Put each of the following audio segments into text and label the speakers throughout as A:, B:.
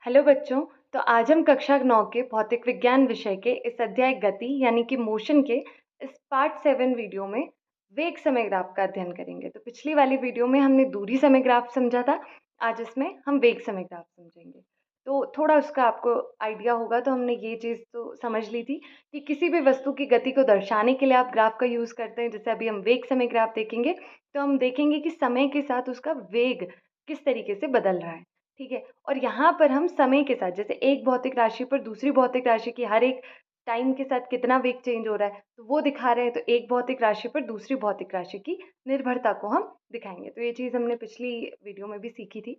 A: Hello बच्चों। तो आज हम कक्षा 9 के भौतिक विज्ञान विषय के इस अध्याय गति यानी कि मोशन के इस पार्ट 7 वीडियो में वेग समय ग्राफ का अध्ययन करेंगे। तो पिछली वाली वीडियो में हमने दूरी समय ग्राफ समझा था, आज इसमें हम वेग समय ग्राफ समझेंगे। तो थोड़ा उसका आपको आइडिया होगा। तो हमने ये चीज़ तो समझ ली थी कि किसी भी वस्तु की गति को दर्शाने के लिए आप ग्राफ का यूज़ करते हैं। जैसे अभी हम वेग समय ग्राफ देखेंगे, तो हम देखेंगे कि समय के साथ उसका वेग किस तरीके से बदल रहा है। ठीक है। और यहाँ पर हम समय के साथ, जैसे एक भौतिक राशि पर दूसरी भौतिक राशि की हर एक टाइम के साथ कितना वेग चेंज हो रहा है, तो वो दिखा रहे हैं। तो एक भौतिक राशि पर दूसरी भौतिक राशि की निर्भरता को हम दिखाएंगे। तो ये चीज़ हमने पिछली वीडियो में भी सीखी थी,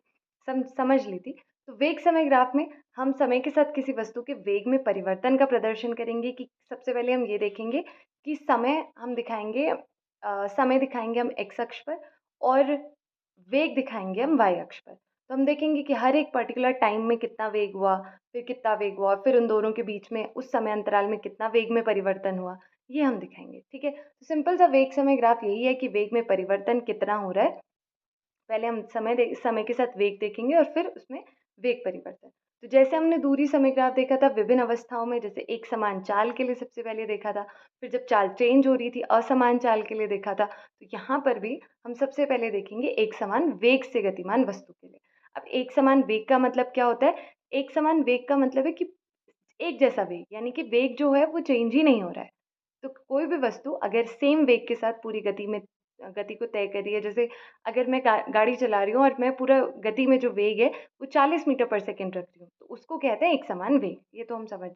A: समझ ली थी। तो वेग समय ग्राफ में हम समय के साथ किसी वस्तु के वेग में परिवर्तन का प्रदर्शन करेंगे। कि सबसे पहले हम ये देखेंगे कि समय हम दिखाएंगे, समय दिखाएंगे हम एक्स अक्ष पर, और वेग दिखाएंगे हम वाई अक्ष पर। तो हम देखेंगे कि हर एक पर्टिकुलर टाइम में कितना वेग हुआ, फिर कितना वेग हुआ, फिर उन दोनों के बीच में उस समय अंतराल में कितना वेग में परिवर्तन हुआ, ये हम दिखाएंगे। ठीक है। तो सिंपल सा वेग समय ग्राफ यही है कि वेग में परिवर्तन कितना हो रहा है। पहले हम समय के साथ वेग देखेंगे और फिर उसमें वेग परिवर्तन। तो जैसे हमने दूरी समय ग्राफ देखा था विभिन्न अवस्थाओं में, जैसे एक समान चाल के लिए सबसे पहले देखा था, फिर जब चाल चेंज हो रही थी असमान चाल के लिए देखा था। तो यहाँ पर भी हम सबसे पहले देखेंगे एक समान वेग से गतिमान वस्तु के लिए। अब एक समान वेग का मतलब क्या होता है? एक समान वेग का मतलब है कि एक जैसा वेग, यानी कि वेग जो है वो चेंज ही नहीं हो रहा है। तो कोई भी वस्तु अगर सेम वेग के साथ पूरी गति में गति को तय कर रही है, जैसे अगर मैं गाड़ी चला रही हूँ और मैं पूरा गति में जो वेग है वो 40 मीटर पर सेकंड रख रही हूँ, तो उसको कहते हैं एक समान वेग। ये तो हम समझ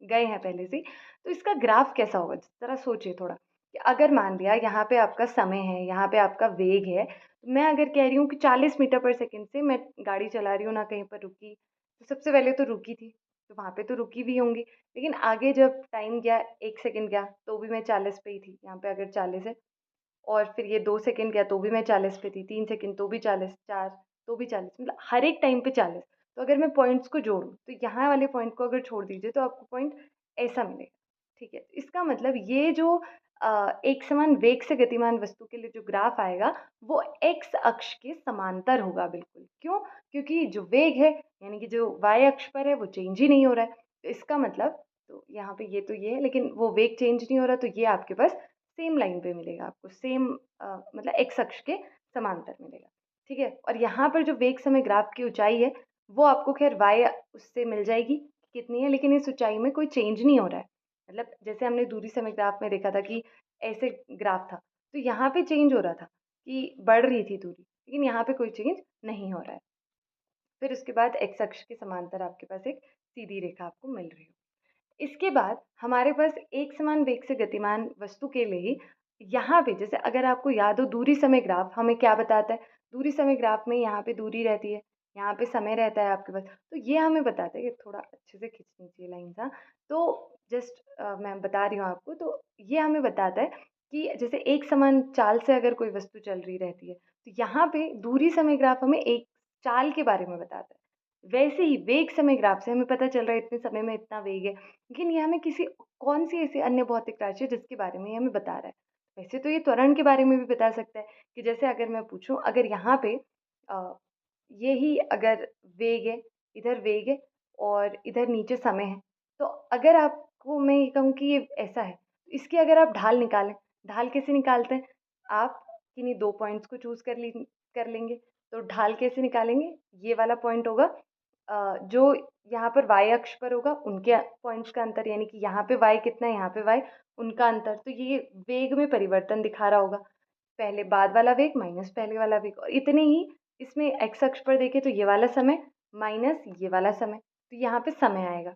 A: गए हैं पहले से ही। तो इसका ग्राफ कैसा होगा, जरा सोचिए थोड़ा कि अगर मान लिया यहाँ पे आपका समय है, यहाँ पे आपका वेग है, तो मैं अगर कह रही हूँ कि 40 मीटर पर सेकंड से मैं गाड़ी चला रही हूँ, ना कहीं पर रुकी, तो सबसे पहले तो रुकी थी, तो वहाँ पे तो रुकी भी होंगी। लेकिन आगे जब टाइम गया, 1 सेकंड गया, तो भी मैं 40 पे ही थी। यहाँ पे अगर 40 है, और फिर ये 2 सेकंड गया तो भी मैं 40 पे थी, 3 सेकंड तो भी 40, 4 तो भी 40, मतलब हर एक टाइम पे 40। तो अगर मैं पॉइंट्स को जोड़ूँ, तो यहाँ वाले पॉइंट को अगर छोड़ दीजिए तो आपको पॉइंट ऐसा मिलेगा। ठीक है। तो इसका मतलब ये जो एक समान वेग से गतिमान वस्तु के लिए जो ग्राफ आएगा, वो एक्स अक्ष के समांतर होगा बिल्कुल। क्यों? क्योंकि जो वेग है, यानी कि जो वाई अक्ष पर है, वो चेंज ही नहीं हो रहा है। तो इसका मतलब, तो यहाँ पे ये तो ये है, लेकिन वो वेग चेंज नहीं हो रहा, तो ये आपके पास सेम लाइन पे मिलेगा आपको, सेम मतलब एक्स अक्ष के समांतर मिलेगा। ठीक है। और यहाँ पर जो वेग समय ग्राफ की ऊंचाई है, वो आपको खैर वाई उससे मिल जाएगी कितनी है, लेकिन इस ऊंचाई में कोई चेंज नहीं हो रहा है। मतलब जैसे हमने दूरी समय ग्राफ में देखा था कि ऐसे ग्राफ था, तो यहाँ पे चेंज हो रहा था कि बढ़ रही थी दूरी, लेकिन यहाँ पे कोई चेंज नहीं हो रहा है। फिर उसके बाद एक्स अक्ष के समांतर आपके पास एक सीधी रेखा आपको मिल रही है। इसके बाद हमारे पास एक समान वेग से गतिमान वस्तु के लिए यहाँ पे, जैसे अगर आपको याद हो, दूरी समय ग्राफ हमें क्या बताता है? दूरी समय ग्राफ में यहाँ पे दूरी रहती है, यहाँ पे समय रहता है आपके पास। तो ये हमें बताता है कि थोड़ा अच्छे से खींचनी चाहिए लाइन सा। तो जस्ट मैं बता रही हूँ आपको। तो ये हमें बताता है कि जैसे एक समान चाल से अगर कोई वस्तु चल रही रहती है, तो यहाँ पे दूरी समय ग्राफ हमें एक चाल के बारे में बताता है। वैसे ही वेग समय ग्राफ से हमें पता चल रहा है इतने समय में इतना वेग है, लेकिन ये हमें किसी कौन सी ऐसी अन्य भौतिक राशि है जिसके बारे में ये हमें बता रहा है। वैसे तो ये त्वरण के बारे में भी बता सकता है कि जैसे अगर मैं पूछूं, अगर यहाँ पे यही अगर वेग है, इधर वेग है और इधर नीचे समय है, तो अगर आपको मैं ये कहूँ कि ये ऐसा है, तो इसकी अगर आप ढाल निकालें, ढाल कैसे निकालते हैं? आप किन्हीं दो पॉइंट्स को चूज कर लेंगे। तो ढाल कैसे निकालेंगे? ये वाला पॉइंट होगा जो यहाँ पर वाई अक्ष पर होगा, उनके पॉइंट्स का अंतर, यानी कि यहाँ पे वाई कितना है, यहाँ पे वाई, उनका अंतर। तो ये वेग में परिवर्तन दिखा रहा होगा, पहले बाद वाला वेग माइनस पहले वाला वेग। और इतने ही इसमें एक्स अक्ष पर देखें तो ये वाला समय माइनस ये वाला समय, तो यहाँ पे समय आएगा।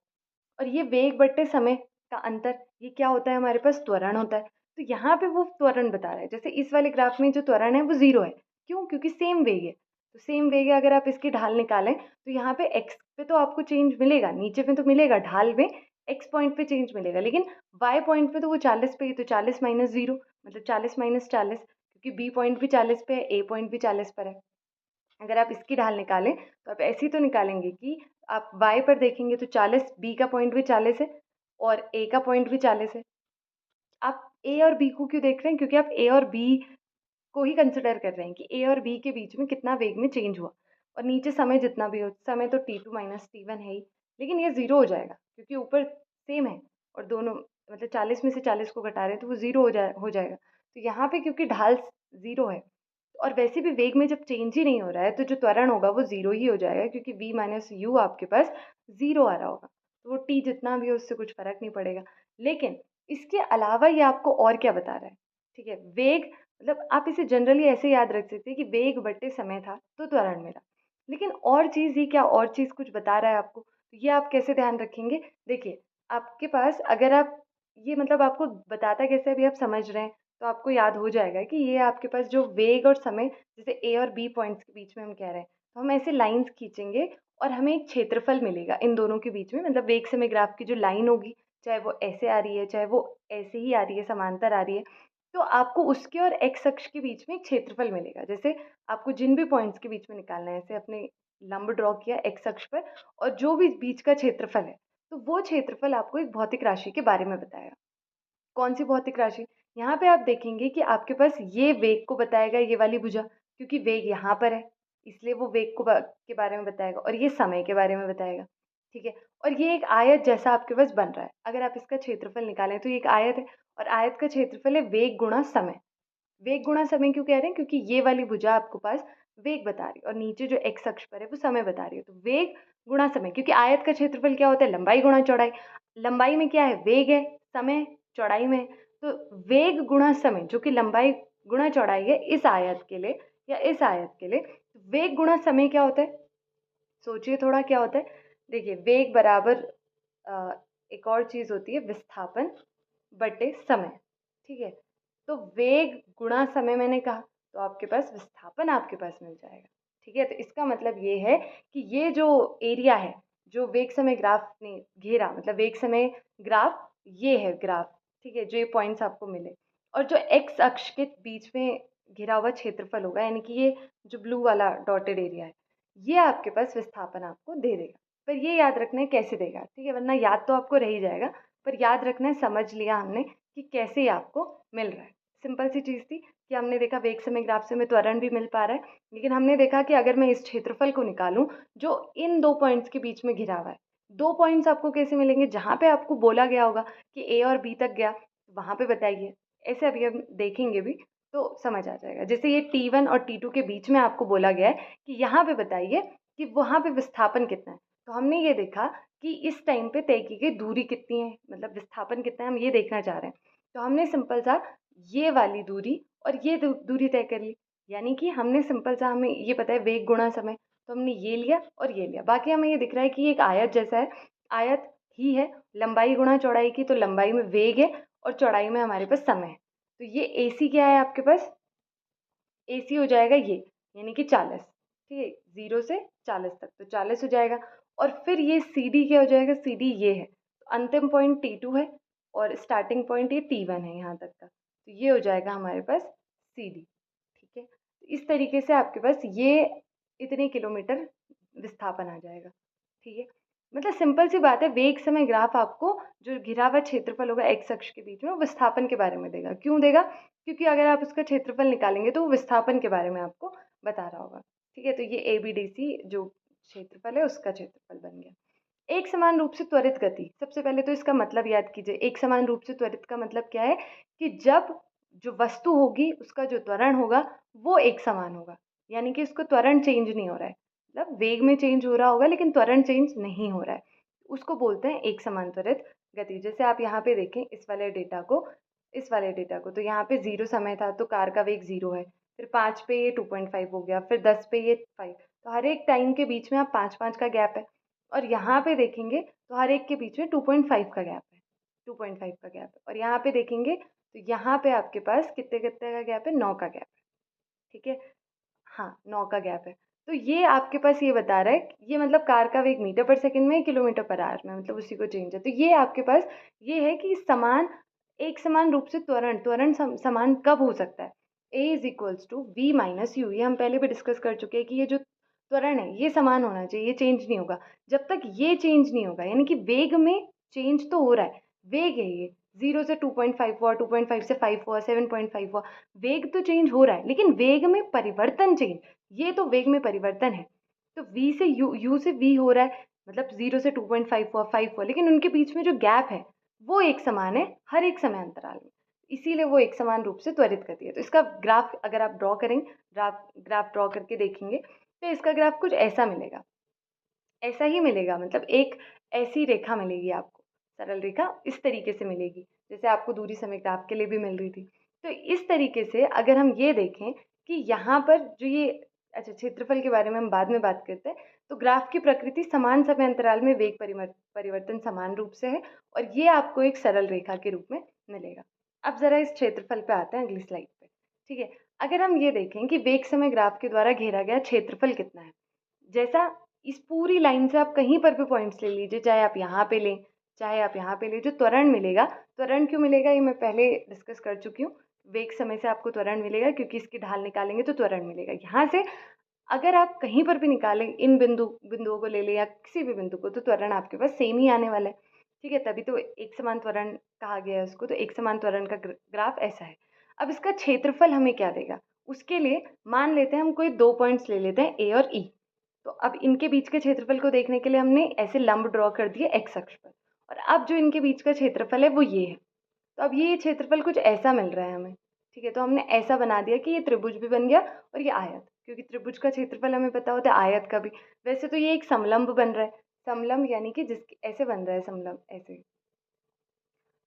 A: और ये वेग बट्टे समय का अंतर, ये क्या होता है? हमारे पास त्वरण होता है। तो यहाँ पे वो त्वरण बता रहा है। जैसे इस वाले ग्राफ में जो त्वरण है वो 0 है। क्यों? क्योंकि सेम वेग है। तो सेम वेग है, अगर आप इसकी ढाल निकालें तो यहाँ पे एक्स पे तो आपको चेंज मिलेगा, नीचे पे तो मिलेगा, ढाल में एक्स पॉइंट पे चेंज मिलेगा, लेकिन वाई पॉइंट पे तो वो 40 पे ही, तो 40 माइनस 0 मतलब 40 माइनस 40, क्योंकि बी पॉइंट भी 40 पे है, ए पॉइंट भी 40 पर है। अगर आप इसकी ढाल निकालें तो आप ऐसे ही तो निकालेंगे कि आप y पर देखेंगे तो 40, b का पॉइंट भी 40 है और a का पॉइंट भी 40 है। आप a और b को क्यों देख रहे हैं? क्योंकि आप a और b को ही कंसिडर कर रहे हैं कि a और b के बीच में कितना वेग में चेंज हुआ। और नीचे समय जितना भी हो, समय तो t2 माइनस t1 है ही, लेकिन ये 0 हो जाएगा क्योंकि ऊपर सेम है और दोनों मतलब 40 में से 40 को घटा रहे हैं तो वो 0 हो जाएगा। तो यहाँ पे क्योंकि ढाल 0 है और वैसे भी वेग में जब चेंज ही नहीं हो रहा है तो जो त्वरण होगा वो 0 ही हो जाएगा क्योंकि v माइनस यू आपके पास 0 आ रहा होगा। तो वो t जितना भी हो उससे कुछ फ़र्क नहीं पड़ेगा। लेकिन इसके अलावा ये आपको और क्या बता रहा है, ठीक है? वेग मतलब आप इसे जनरली ऐसे याद रख सकते हैं कि वेग बटे समय था तो त्वरण मिला। लेकिन और चीज़, ये क्या और चीज़ कुछ बता रहा है आपको, तो ये आप कैसे ध्यान रखेंगे? देखिए, आपके पास अगर आप ये मतलब आपको बताता कैसे अभी आप समझ रहे हैं, तो आपको याद हो जाएगा कि ये आपके पास जो वेग और समय, जैसे ए और बी पॉइंट्स के बीच में हम कह रहे हैं, तो हम ऐसे लाइन्स खींचेंगे और हमें एक क्षेत्रफल मिलेगा इन दोनों के बीच में। मतलब वेग समय ग्राफ की जो लाइन होगी, चाहे वो ऐसे आ रही है, चाहे वो ऐसे ही आ रही है, समांतर आ रही है, तो आपको उसके और एक्स अक्ष के बीच में एक क्षेत्रफल मिलेगा। जैसे आपको जिन भी पॉइंट्स के बीच में निकालना है, ऐसे अपने लंब ड्रॉ किया एक्स अक्ष पर और जो भी बीच का क्षेत्रफल है, तो वो क्षेत्रफल आपको एक भौतिक राशि के बारे में बताएगा। कौन सी भौतिक राशि? यहाँ पे आप देखेंगे कि आपके पास ये वेग को बताएगा, ये वाली भुजा, क्योंकि वेग यहाँ पर है इसलिए वो वेग को के बारे में बताएगा और ये समय के बारे में बताएगा, ठीक है? और ये एक आयत जैसा आपके पास बन रहा है। अगर आप इसका क्षेत्रफल निकालें तो ये एक आयत है और आयत का क्षेत्रफल है वेग गुणा समय। वेग गुणा समय क्यों कह रहे हैं? क्योंकि ये वाली भुजा आपके पास वेग बता रही है और नीचे जो एक्स अक्ष पर है वो समय बता रही है। तो वेग गुणा समय, क्योंकि आयत का क्षेत्रफल क्या होता है? लंबाई गुणा चौड़ाई। लंबाई में क्या है? वेग है, समय चौड़ाई में है। तो वेग गुणा समय जो कि लंबाई गुणा चौड़ाई है इस आयत के लिए या इस आयत के लिए, तो वेग गुणा समय क्या होता है? सोचिए थोड़ा क्या होता है। देखिए, वेग बराबर एक और चीज़ होती है विस्थापन बटे समय, ठीक है? तो वेग गुणा समय मैंने कहा, तो आपके पास विस्थापन आपके पास मिल जाएगा, ठीक है? तो इसका मतलब ये है कि ये जो एरिया है, जो वेग समय ग्राफ ने घेरा, मतलब वेग समय ग्राफ ये है ग्राफ, ठीक है? जो ये पॉइंट्स आपको मिले और जो एक्स अक्ष के बीच में घिरा हुआ क्षेत्रफल होगा, यानी कि ये जो ब्लू वाला डॉटेड एरिया है, ये आपके पास विस्थापन आपको दे देगा। पर ये याद रखना है कैसे देगा, ठीक है? वरना याद तो आपको रह ही जाएगा, पर याद रखना है, समझ लिया हमने कि कैसे ये आपको मिल रहा है। सिंपल सी चीज़ थी कि हमने देखा वेग समय ग्राफ से हमें त्वरण भी मिल पा रहा है, लेकिन हमने देखा कि अगर मैं इस क्षेत्रफल को निकालूं जो इन दो पॉइंट्स के बीच में घिरा हुआ है, दो पॉइंट्स आपको कैसे मिलेंगे? जहाँ पे आपको बोला गया होगा कि ए और बी तक गया, वहाँ पे बताइए। ऐसे अभी हम देखेंगे भी तो समझ आ जाएगा। जैसे ये T1 और T2 के बीच में आपको बोला गया है कि यहाँ पे बताइए कि वहाँ पे विस्थापन कितना है। तो हमने ये देखा कि इस टाइम पे तय की गई दूरी कितनी है, मतलब विस्थापन कितना है, हम ये देखना चाह रहे हैं। तो हमने सिंपल सा ये वाली दूरी और ये दूरी तय कर ली, यानी कि हमने सिंपल सा, हमें ये पता है वेग गुणा समय, तो हमने ये लिया और ये लिया। बाकी हमें ये दिख रहा है कि ये एक आयत जैसा है, आयत ही है, लंबाई गुणा चौड़ाई की, तो लंबाई में वेग है और चौड़ाई में हमारे पास समय है। तो ये AC क्या है आपके पास? AC हो जाएगा ये, यानी कि 40, ठीक है? 0 से 40 तक, तो 40 हो जाएगा। और फिर ये CD क्या हो जाएगा? CD ये है, तो अंतिम पॉइंट T2 है और स्टार्टिंग पॉइंट ये T1 है यहाँ तक का, तो ये हो जाएगा हमारे पास CD, ठीक है? तो इस तरीके से आपके पास ये इतने किलोमीटर विस्थापन आ जाएगा, ठीक है? मतलब सिंपल सी बात है, वेग समय ग्राफ आपको जो घिरा हुआ क्षेत्रफल होगा एक्स अक्ष के बीच में, वो विस्थापन के बारे में देगा। क्यों देगा? क्योंकि अगर आप उसका क्षेत्रफल निकालेंगे तो वो विस्थापन के बारे में आपको बता रहा होगा, ठीक है? तो ये ABDC जो क्षेत्रफल है उसका क्षेत्रफल बन गया। एक समान रूप से त्वरित गति, सबसे पहले तो इसका मतलब याद कीजिए। एक समान रूप से त्वरित का मतलब क्या है? कि जब जो वस्तु होगी उसका जो त्वरण होगा वो एक समान होगा, यानी कि उसको त्वरण चेंज नहीं हो रहा है, मतलब वेग में चेंज हो रहा होगा लेकिन त्वरण चेंज नहीं हो रहा है, उसको बोलते हैं एक समान त्वरित गति। जैसे आप यहाँ पे देखें इस वाले डेटा को, तो यहाँ पे 0 समय था तो कार का वेग 0 है, फिर 5 पे ये 2.5 हो गया, फिर 10 पे ये 5, तो हर एक टाइम के बीच में आप 5-5 का गैप है। और यहाँ पे देखेंगे तो हर एक के बीच में 2.5 का गैप है, 2.5 का गैप है। और यहाँ पे देखेंगे तो यहाँ पे आपके पास कितने कितने का गैप है? 9 का गैप है, ठीक है? हाँ, 9 का गैप है। तो ये आपके पास ये बता रहा है कि ये मतलब कार का वेग मीटर पर सेकंड में, किलोमीटर पर आवर में, मतलब उसी को चेंज है। तो ये आपके पास ये है कि समान, एक समान रूप से त्वरण समान कब हो सकता है? A is equals to V minus U. ये हम पहले भी डिस्कस कर चुके हैं कि ये जो त्वरण है ये समान होना चाहिए, ये चेंज नहीं होगा। जब तक ये चेंज नहीं होगा, यानी कि वेग में चेंज तो हो रहा है, वेग है ये, 0 से 2.5 हुआ, 2.5 से 5 हुआ, 7.5 हुआ, वेग तो चेंज हो रहा है, लेकिन वेग में परिवर्तन चेंज, ये तो वेग में परिवर्तन है। तो वी से यू से वी हो रहा है, मतलब 0 से 2.5 हुआ, 5 हुआ, लेकिन उनके बीच में जो गैप है वो एक समान है हर एक समय अंतराल में, इसीलिए वो एक समान रूप से त्वरित गति है। तो इसका ग्राफ अगर आप ड्रॉ करेंगे, ग्राफ ग्राफ ड्रॉ करके देखेंगे तो इसका ग्राफ कुछ ऐसा मिलेगा, ऐसा ही मिलेगा, मतलब एक ऐसी रेखा मिलेगी आपको, सरल रेखा इस तरीके से मिलेगी जैसे आपको दूरी समय ग्राफ के लिए भी मिल रही थी। तो इस तरीके से अगर हम ये देखें कि यहाँ पर जो ये, अच्छा क्षेत्रफल के बारे में हम बाद में बात करते हैं, तो ग्राफ की प्रकृति समान समय अंतराल में वेग परिवर्तन समान रूप से है, और ये आपको एक सरल रेखा के रूप में मिलेगा। अब जरा इस क्षेत्रफल पे आते हैं अगली स्लाइड पे। ठीक है, अगर हम ये देखें कि वेग समय ग्राफ के द्वारा घेरा गया क्षेत्रफल कितना है, जैसा इस पूरी लाइन से आप कहीं पर भी पॉइंट्स ले लीजिए, चाहे आप यहाँ पे लें, चाहे आप यहाँ पे लें, जो त्वरण मिलेगा, त्वरण क्यों मिलेगा ये मैं पहले डिस्कस कर चुकी हूँ। वेग समय से आपको त्वरण मिलेगा क्योंकि इसकी ढाल निकालेंगे तो त्वरण मिलेगा। यहाँ से अगर आप कहीं पर भी निकालें, इन बिंदुओं को ले लें या किसी भी बिंदु को, तो त्वरण आपके पास सेम ही आने वाला है। ठीक है, तभी तो एक समान त्वरण कहा गया है उसको। तो एक समान त्वरण का ग्राफ ऐसा है। अब इसका क्षेत्रफल हमें क्या देगा, उसके लिए मान लेते हैं हम कोई दो पॉइंट्स ले लेते हैं ए और ई। तो अब इनके बीच के क्षेत्रफल को देखने के लिए हमने ऐसे लंब ड्रॉ कर दिए एक्स अक्ष पर, और अब जो इनके बीच का क्षेत्रफल है वो ये है। तो अब ये क्षेत्रफल कुछ ऐसा मिल रहा है हमें। ठीक है, तो हमने ऐसा बना दिया कि ये त्रिभुज भी बन गया और ये आयत, क्योंकि त्रिभुज का क्षेत्रफल हमें पता होता है, आयत का भी। वैसे तो ये एक समलंब बन रहा है, समलंब यानी कि जिसकी ऐसे बन रहा है, समलंब ऐसे।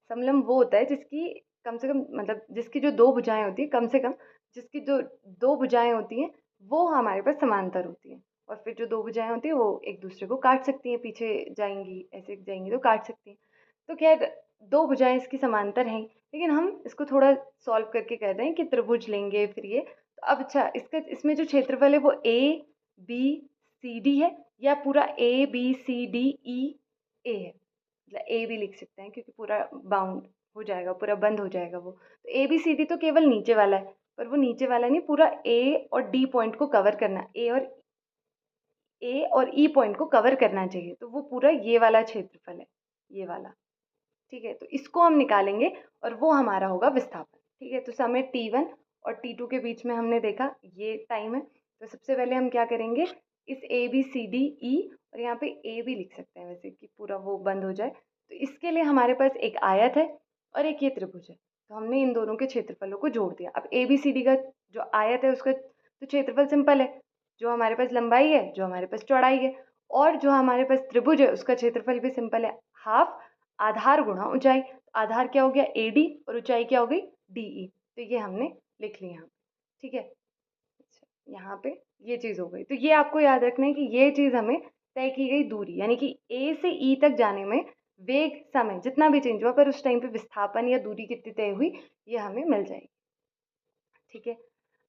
A: समलंब वो होता है जिसकी कम से कम, मतलब जिसकी जो दो भुजाएं होती है, कम से कम जिसकी जो दो भुजाएं होती हैं वो हमारे पास समांतर होती हैं, और फिर जो दो भुजाएं होती हैं वो एक दूसरे को काट सकती हैं, पीछे जाएंगी ऐसे जाएंगी तो काट सकती हैं। तो खैर दो भुजाएं इसकी समांतर हैं, लेकिन हम इसको थोड़ा सॉल्व करके कर रहे हैं कि त्रिभुज लेंगे फिर ये। तो अब अच्छा, इसका इसमें जो क्षेत्रफल है वो ए बी सी डी है, या पूरा A B C D E ए है, मतलब ए भी लिख सकते हैं क्योंकि पूरा बाउंड हो जाएगा, पूरा बंद हो जाएगा वो। तो ए बी सी डी तो केवल नीचे वाला है, पर वो नीचे वाला नहीं, पूरा ए और डी पॉइंट को कवर करना, ए और ई पॉइंट को कवर करना चाहिए। तो वो पूरा ये वाला क्षेत्रफल है, ये वाला। ठीक है, तो इसको हम निकालेंगे और वो हमारा होगा विस्थापन। ठीक है, तो समय t1 और t2 के बीच में हमने देखा ये टाइम है। तो सबसे पहले हम क्या करेंगे, इस A B C D E, और यहाँ पे ए भी लिख सकते हैं वैसे कि पूरा वो बंद हो जाए। तो इसके लिए हमारे पास एक आयत है और एक ये त्रिभुज है, तो हमने इन दोनों के क्षेत्रफलों को जोड़ दिया। अब ए बी सी डी का जो आयत है उसका तो क्षेत्रफल सिंपल है, जो हमारे पास लंबाई है, जो हमारे पास चौड़ाई है, और जो हमारे पास त्रिभुज है उसका क्षेत्रफल भी सिंपल है, हाफ आधार गुणा ऊंचाई। आधार क्या हो गया AD और ऊंचाई क्या हो गई DE। तो ये हमने लिख लिया। ठीक है, अच्छा यहाँ पे ये चीज़ हो गई। तो ये आपको याद रखना है कि ये चीज़ हमें तय की गई दूरी, यानी कि A से E तक जाने में वेग समय जितना भी चेंज हुआ, पर उस टाइम पे विस्थापन या दूरी कितनी तय हुई ये हमें मिल जाएगी। ठीक है,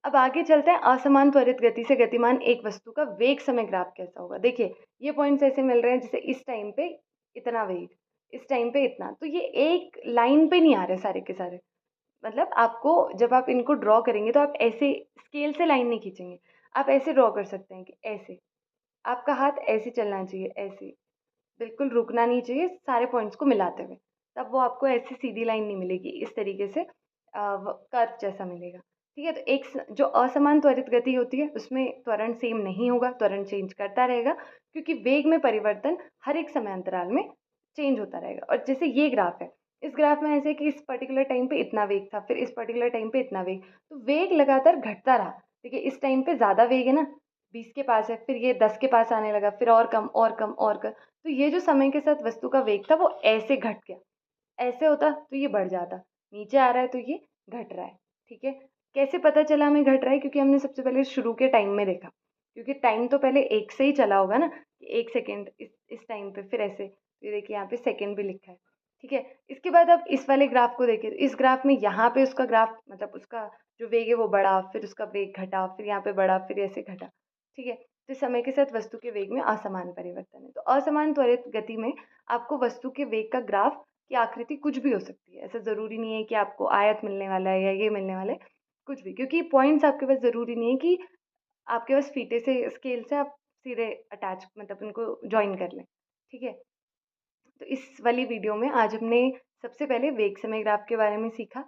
A: अब आगे चलते हैं। असमान त्वरित गति से गतिमान एक वस्तु का वेग समय ग्राफ कैसा होगा। देखिए ये पॉइंट्स ऐसे मिल रहे हैं जैसे इस टाइम पे इतना वेग, इस टाइम पे इतना, तो ये एक लाइन पे नहीं आ रहे सारे के सारे। मतलब आपको जब आप इनको ड्रॉ करेंगे तो आप ऐसे स्केल से लाइन नहीं खींचेंगे, आप ऐसे ड्रॉ कर सकते हैं कि ऐसे आपका हाथ ऐसे चलना चाहिए, ऐसे बिल्कुल रुकना नहीं चाहिए सारे पॉइंट्स को मिलाते हुए, तब वो आपको ऐसी सीधी लाइन नहीं मिलेगी, इस तरीके से कर्व जैसा मिलेगा। ठीक है, तो एक जो असमान त्वरित गति होती है उसमें त्वरण सेम नहीं होगा, त्वरण चेंज करता रहेगा, क्योंकि वेग में परिवर्तन हर एक समय अंतराल में चेंज होता रहेगा। और जैसे ये ग्राफ है, इस ग्राफ में ऐसे कि इस पर्टिकुलर टाइम पे इतना वेग था, फिर इस पर्टिकुलर टाइम पे इतना वेग, तो वेग लगातार घटता रहा। देखिए इस टाइम पे ज़्यादा वेग है ना, 20 के पास है, फिर ये 10 के पास आने लगा, फिर और कम और कम और कम। तो ये जो समय के साथ वस्तु का वेग था वो ऐसे घट गया, ऐसे होता तो ये बढ़ जाता, नीचे आ रहा है तो ये घट रहा है। ठीक है, कैसे पता चला हमें घट रहा है, क्योंकि हमने सबसे पहले शुरू के टाइम में देखा, क्योंकि टाइम तो पहले एक से ही चला होगा ना, कि 1 सेकेंड इस टाइम पे, फिर ऐसे। तो ये देखिए यहाँ पे सेकेंड भी लिखा है। ठीक है, इसके बाद अब इस वाले ग्राफ को देखिए, इस ग्राफ में यहाँ पे उसका ग्राफ, मतलब उसका जो वेग है वो बढ़ा, फिर उसका वेग घटा, फिर यहाँ पे बढ़ा, फिर ऐसे घटा। ठीक है, तो समय के साथ वस्तु के वेग में असमान परिवर्तन है। तो असमान त्वरित गति में आपको वस्तु के वेग का ग्राफ की आकृति कुछ भी हो सकती है, ऐसा ज़रूरी नहीं है कि आपको आयत मिलने वाला है या ये मिलने वाला है, कुछ भी, क्योंकि पॉइंट्स आपके पास ज़रूरी नहीं है कि आपके पास फीते से स्केल से आप सीधे अटैच, मतलब उनको जॉइन कर लें। ठीक है, तो इस वाली वीडियो में आज हमने सबसे पहले वेग समय ग्राफ के बारे में सीखा।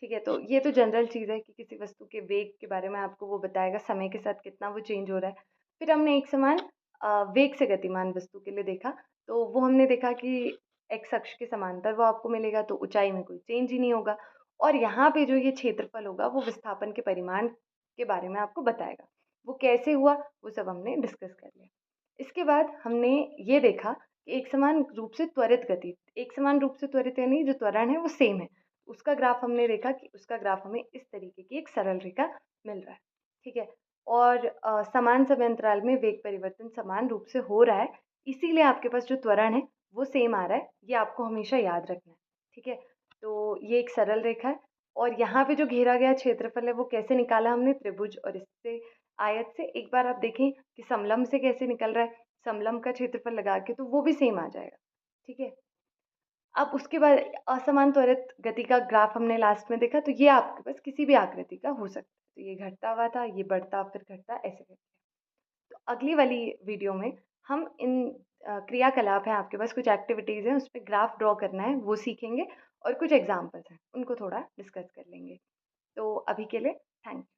A: ठीक है, तो ये तो जनरल चीज़ है कि किसी वस्तु के वेग के बारे में आपको वो बताएगा समय के साथ कितना वो चेंज हो रहा है। फिर हमने एक समान वेग से गतिमान वस्तु के लिए देखा, तो वो हमने देखा कि एक्स अक्ष के समांतर वो आपको मिलेगा, तो ऊँचाई में कोई चेंज ही नहीं होगा। और यहाँ पे जो ये क्षेत्रफल होगा वो विस्थापन के परिमाण के बारे में आपको बताएगा। वो कैसे हुआ, वो सब हमने डिस्कस कर लिया। इसके बाद हमने ये देखा कि एक समान रूप से त्वरित गति, एक समान रूप से त्वरित यानी जो त्वरण है वो सेम है। उसका ग्राफ हमने देखा कि उसका ग्राफ हमें इस तरीके की एक सरल रेखा मिल रहा है, ठीक है? और समान समय अंतराल में वेग परिवर्तन समान रूप से हो रहा है, इसीलिए आपके पास जो त्वरण है वो सेम आ रहा है, ये आपको हमेशा याद रखना है, ठीक है? तो ये एक सरल रेखा है और यहाँ पे जो घेरा गया क्षेत्रफल है वो कैसे निकाला हमने, त्रिभुज और इससे आयत से। एक बार आप देखें कि समलंब से कैसे निकल रहा है, समलंब का क्षेत्रफल लगा के तो वो भी सेम आ जाएगा, ठीक है? अब उसके बाद असमान त्वरित गति का ग्राफ हमने लास्ट में देखा, तो ये आपके पास किसी भी आकृति का हो सकता है। तो ये घटता हुआ था, ये बढ़ता फिर घटता, ऐसे करके। तो अगली वाली वीडियो में हम इन क्रियाकलाप हैं, आपके पास कुछ एक्टिविटीज़ हैं, उस पे ग्राफ ड्रॉ करना है वो सीखेंगे और कुछ एग्ज़ाम्पल्स हैं, उनको थोड़ा डिस्कस कर लेंगे। तो अभी के लिए थैंक यू।